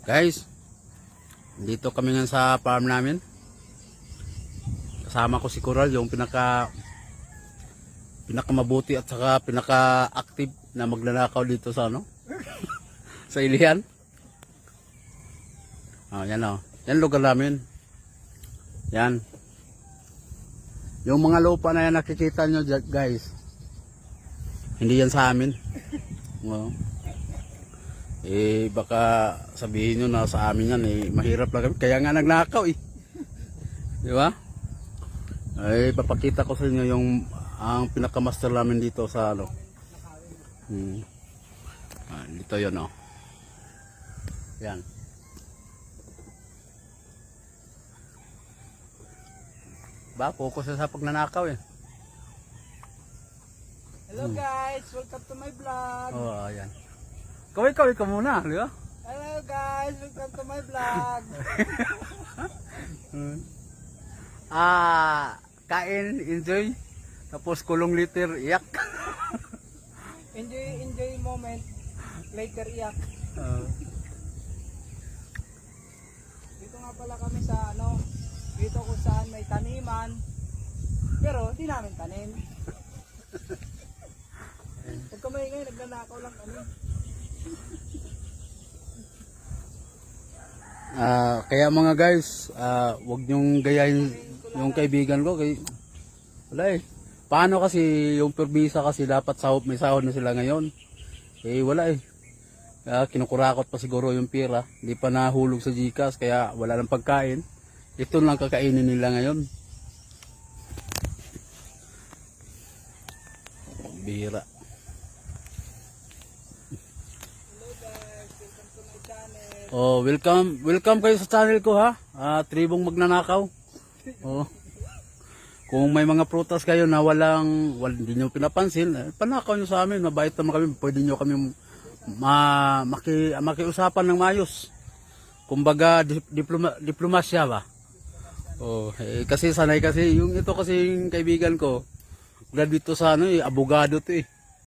Guys, dito kami nga sa farm namin. Kasama ko si Coral, yung pinakamabuti at saka pinaka-active na magnanakaw dito sa sa Ilihan. Yan yan lugar namin. Yan. Yung mga lupa na yan nakikita nyo guys, hindi yan sa amin. Baka sabihin nyo na sa amin yan, mahirap lang kami. Kaya nga nagnakaw di ba? Papakita ko sa inyo yung ang pinakamaster namin dito sa dito yun yan. Focus sa pagnanakaw Hello guys, welcome to my vlog. Ayan. Ikaw muna, di ba? Hello guys, welcome to my vlog. Kain, enjoy. Tapos kulong liter, iyak. enjoy moment, later iyak. Dito nga pala kami sa dito kung saan may taniman. Pero di namin tanim. Huwag ka maingay, nagnanakaw lang kami. Kaya mga guys, wag nyong gayahin yung kaibigan ko wala paano kasi yung perbisa kasi dapat may sahod na sila ngayon, wala kinukurakot pa siguro yung pira, hindi pa nahulog sa GCash kaya wala nang pagkain. Ito lang kakainin nila ngayon. Bira. Welcome kayo sa channel ko Tribong Magnanakaw. Kung may mga prutas kayo na hindi nyo pinapansin, panakaw nyo sa amin, mabait naman kami, pwede nyo kami makiusapan ng maayos. Kumbaga diplomasya ba? Kasi sanay kasi yung ito kasi yung kaibigan ko, graduate to sa abogado to